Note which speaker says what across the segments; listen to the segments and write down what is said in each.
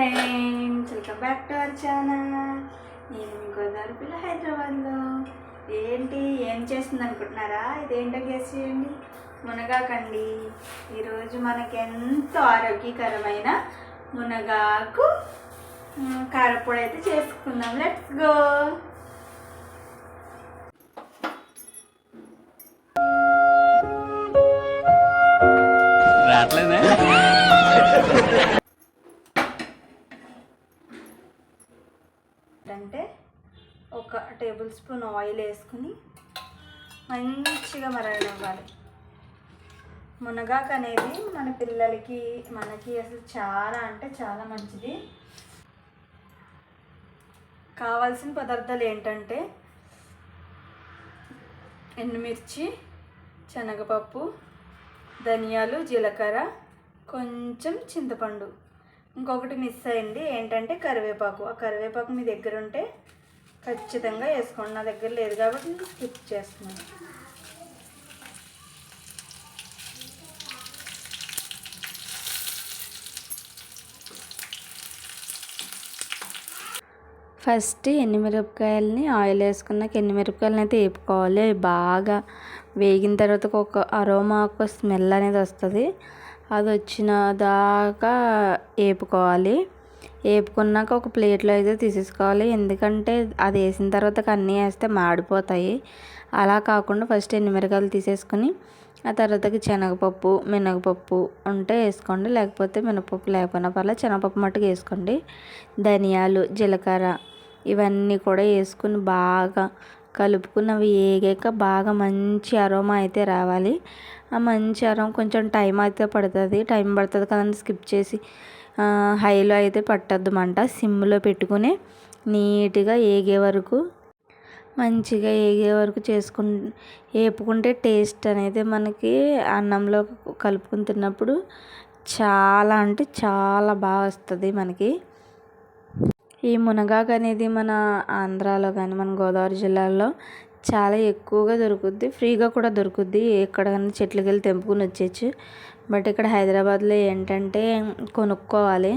Speaker 1: Friends, welcome back to our channel. నేను మీ గోదావరి పిల్ల, హైదరాబాద్లో. ఏం చేస్తుంది అనుకుంటున్నారా? ఇదేంటో గెస్ చేయండి. మునగాకండి. ఈరోజు మనకి ఎంతో ఆరోగ్యకరమైన మునగాకు కారపొడి అయితే చేసుకుందాం. Let's go. అంటే ఒక టేబుల్ స్పూన్ ఆయిల్ వేసుకుని మంచిగా మరగనివ్వాలి. మునగాకు అనేది మన పిల్లలకి మనకి అసలు చాలా అంటే చాలా మంచిది. కావాల్సిన పదార్థాలు ఏంటంటే ఎండుమిర్చి, శనగపప్పు, ధనియాలు, జీలకర్ర, కొంచెం చింతపండు. ఇంకొకటి మిస్ అయింది ఏంటంటే కరివేపాకు. ఆ కరివేపాకు మీ దగ్గర ఉంటే ఖచ్చితంగా వేసుకోండి. నా దగ్గర లేదు కాబట్టి నేను స్కిప్ చేస్తున్నాను. ఫస్ట్ ఎండుమిరపకాయలని ఆయిల్ వేసుకున్నాక ఎండుమిరపకాయలని అయితే వేపుకోవాలి. బాగా వేగిన తర్వాత ఒక అరోమా, ఒక స్మెల్ అనేది వస్తుంది. అది వచ్చిన దాకా వేపుకోవాలి. వేపుకున్నాక ఒక ప్లేట్లో అయితే తీసేసుకోవాలి. ఎందుకంటే అది వేసిన తర్వాత అన్నీ వేస్తే మాడిపోతాయి. అలా కాకుండా ఫస్ట్ ఎండుమిరపకాయలు తీసేసుకుని ఆ తర్వాతకి శనగపప్పు, మినగపప్పు ఉంటే వేసుకోండి. లేకపోతే మినపప్పు లేకపోయినా పర్లేదు, శనగపప్పు మట్టుకు వేసుకోండి. ధనియాలు, జీలకర్ర ఇవన్నీ కూడా వేసుకుని బాగా కలుపుకుని అవి వేగాక బాగా మంచి అరోమా అయితే రావాలి. ఆ మంచి అరోమా కొంచెం టైం అయితే పడుతుంది. టైం పడుతుంది కదండి, స్కిప్ చేసి హైలో అయితే పట్టద్దు మంట. సిమ్లో పెట్టుకుని నీట్గా వేగే వరకు మంచిగా వేగే వరకు వేపుకుంటే టేస్ట్ అనేది మనకి అన్నంలో కలుపుకుని తిన్నప్పుడు చాలా అంటే చాలా బాగా వస్తుంది మనకి. ఈ మునగాకు అనేది మన ఆంధ్రాలో కానీ మన గోదావరి జిల్లాలో చాలా ఎక్కువగా దొరుకుద్ది. ఫ్రీగా కూడా దొరుకుద్ది. ఎక్కడికైనా చెట్లకి వెళ్ళి తెంపుకుని వచ్చేయచ్చు. బట్ ఇక్కడ హైదరాబాద్లో ఏంటంటే కొనుక్కోవాలి.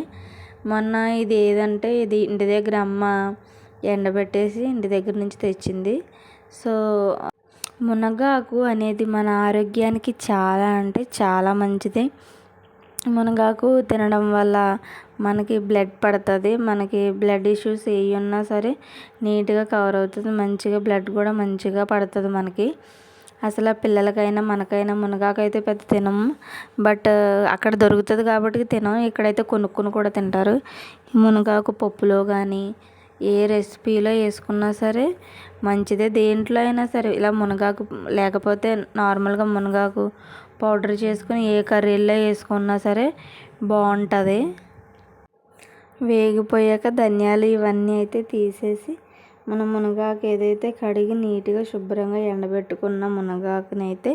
Speaker 1: మొన్న ఇది ఏదంటే ఇది ఇంటి దగ్గర అమ్మ ఎండబెట్టేసి ఇంటి దగ్గర నుంచి తెచ్చింది. సో మునగాకు అనేది మన ఆరోగ్యానికి చాలా అంటే చాలా మంచిది. మునగాకు తినడం వల్ల మనకి బ్లడ్ పడుతుంది. మనకి బ్లడ్ ఇష్యూస్ ఏ ఉన్నా సరే నీట్గా కవర్ అవుతుంది. మంచిగా బ్లడ్ కూడా మంచిగా పడుతుంది మనకి. అసలు పిల్లలకైనా మనకైనా మునగాకు అయితే పెద్ద తినము. బట్ అక్కడ దొరుకుతుంది కాబట్టి తినం. ఇక్కడైతే కొనుక్కొని కూడా తింటారు. మునగాకు పప్పులో కానీ ఏ రెసిపీలో వేసుకున్నా సరే మంచిదే. దేంట్లో అయినా సరే ఇలా మునగాకు లేకపోతే నార్మల్గా మునగాకు పౌడర్ చేసుకుని ఏ కర్రీల్లో వేసుకున్నా సరే బాగుంటుంది. వేగిపోయాక ధనియాలు ఇవన్నీ అయితే తీసేసి మనం మునగాకు ఏదైతే కడిగి నీట్గా శుభ్రంగా ఎండబెట్టుకున్న మునగాకుని అయితే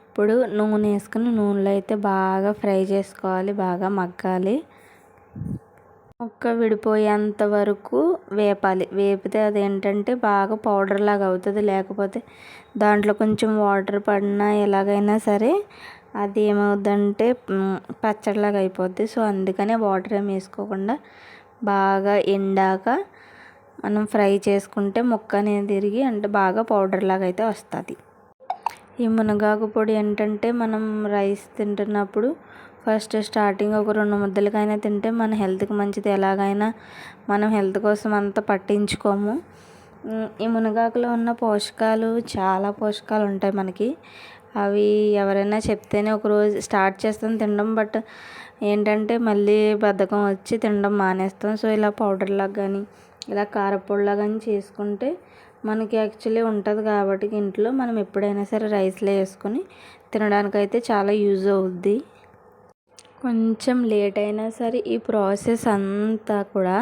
Speaker 1: ఇప్పుడు నూనె వేసుకుని నూనెలో అయితే బాగా ఫ్రై చేసుకోవాలి. బాగా మగ్గాలి. ముక్క విడిపోయేంత వరకు వేపాలి. వేపితే అదేంటంటే బాగా పౌడర్ లాగా అవుతుంది. లేకపోతే దాంట్లో కొంచెం వాటర్ పడినా ఎలాగైనా సరే అది ఏమవుద్దంటే పచ్చడిలాగా అయిపోద్ది. సో అందుకనే వాటర్ ఏమి వేసుకోకుండా బాగా ఎండాక మనం ఫ్రై చేసుకుంటే ముక్క అనేది తిరిగి అంటే బాగా పౌడర్ లాగా అయితే వస్తుంది. ఈ మునగాకు పొడి ఏంటంటే మనం రైస్ తింటున్నప్పుడు ఫస్ట్ స్టార్టింగ్ ఒక 2 ముద్దలకైనా తింటే మన హెల్త్కి మంచిది. ఎలాగైనా మనం హెల్త్ కోసం అంత పట్టించుకోము. ఈ మునగాకులో ఉన్న పోషకాలు చాలా పోషకాలు ఉంటాయి మనకి. అవి ఎవరైనా చెప్తేనే ఒకరోజు స్టార్ట్ చేస్తాం తినడం. బట్ ఏంటంటే మళ్ళీ బద్ధకం వచ్చి తినడం మానేస్తాం. సో ఇలా పౌడర్లాగా కానీ ఇలా కారపొడిలా కానీ చేసుకుంటే మనకి యాక్చువల్లీ ఉంటుంది కాబట్టి ఇంట్లో మనం ఎప్పుడైనా సరే రైస్లో వేసుకొని తినడానికైతే చాలా యూజ్ అవుద్ది. కొంచెం లేట్ అయినా సరే ఈ ప్రాసెస్ అంతా కూడా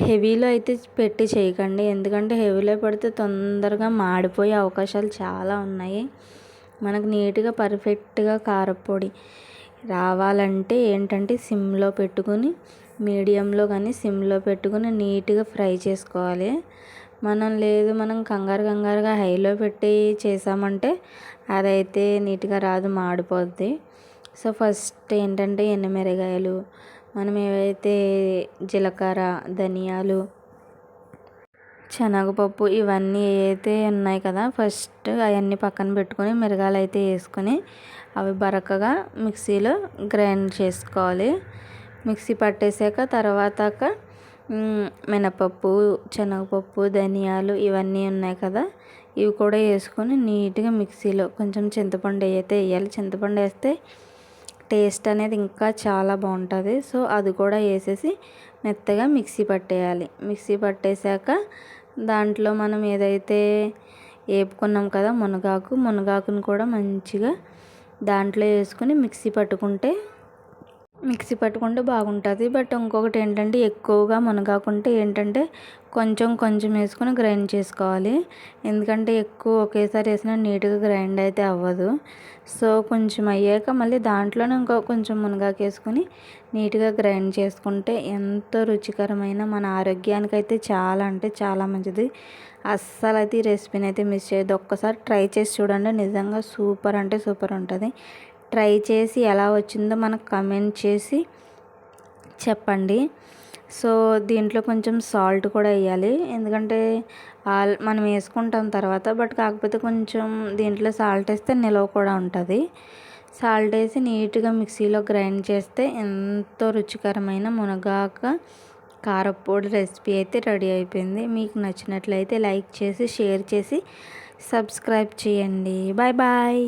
Speaker 1: హెవీలో అయితే పెట్టి చేయకండి. ఎందుకంటే హెవీలో పెడితే తొందరగా మాడిపోయే అవకాశాలు చాలా ఉన్నాయి. మనకు నీట్గా పర్ఫెక్ట్గా కారపొడి రావాలంటే ఏంటంటే సిమ్లో పెట్టుకుని మీడియంలో కానీ సిమ్లో పెట్టుకుని నీట్గా ఫ్రై చేసుకోవాలి. మనం కంగారుగా హైలో పెట్టి చేసామంటే అదైతే నీట్గా రాదు, మాడిపోద్ది. సో ఫస్ట్ ఏంటంటే ఎండుమిరగాయలు, మనం ఏవైతే జీలకర్ర, ధనియాలు, శనగపప్పు ఇవన్నీ అయితే ఉన్నాయి కదా, ఫస్ట్ అవన్నీ పక్కన పెట్టుకొని మిరగాయలు అయితే వేసుకొని అవి బరకగా మిక్సీలో గ్రైండ్ చేసుకోవాలి. మిక్సీ పట్టేసాక తర్వాత మినపప్పు, శనగపప్పు, ధనియాలు ఇవన్నీ ఉన్నాయి కదా, ఇవి కూడా వేసుకొని నీట్గా మిక్సీలో కొంచెం చింతపండు అయితే వేయాలి. చింతపండు వేస్తే టేస్ట్ అనేది ఇంకా చాలా బాగుంటుంది. సో అది కూడా వేసేసి మెత్తగా మిక్సీ పట్టేయాలి. మిక్సీ పట్టేశాక దాంట్లో మనం ఏదైతే వేపుకున్నాం కదా మునగాకుని కూడా మంచిగా దాంట్లో వేసుకొని మిక్సీ పట్టుకుంటే బాగుంటుంది. బట్ ఇంకొకటి ఏంటంటే ఎక్కువగా మునగాకుంటే ఏంటంటే కొంచెం కొంచెం వేసుకొని గ్రైండ్ చేసుకోవాలి. ఎందుకంటే ఎక్కువ ఒకేసారి వేసినా నీట్గా గ్రైండ్ అయితే అవ్వదు. సో కొంచెం అయ్యాక మళ్ళీ దాంట్లోనే ఇంకో కొంచెం మునగాకు వేసుకొని నీట్గా గ్రైండ్ చేసుకుంటే ఎంతో రుచికరమైన, మన ఆరోగ్యానికి అయితే చాలా అంటే చాలా మంచిది. అస్సలు అయితే ఈ రెసిపీని అయితే మిస్ చేయొద్దు. ఒక్కసారి ట్రై చేసి చూడండి, నిజంగా సూపర్ అంటే సూపర్ ఉంటుంది. ట్రై చేసి ఎలా వచ్చిందో మనకు కమెంట్ చేసి చెప్పండి. సో దీంట్లో కొంచెం సాల్ట్ కూడా వేయాలి, ఎందుకంటే మనం వేసుకుంటాం తర్వాత. బట్ కాకపోతే కొంచెం దీంట్లో సాల్ట్ వేస్తే నిలవ కూడా ఉంటుంది. సాల్ట్ వేసి నీట్గా మిక్సీలో గ్రైండ్ చేస్తే ఎంతో రుచికరమైన మునగాక కారపొడి రెసిపీ అయితే రెడీ అయిపోయింది. మీకు నచ్చినట్లయితే లైక్ చేసి, షేర్ చేసి, సబ్స్క్రైబ్ చేయండి. Bye bye.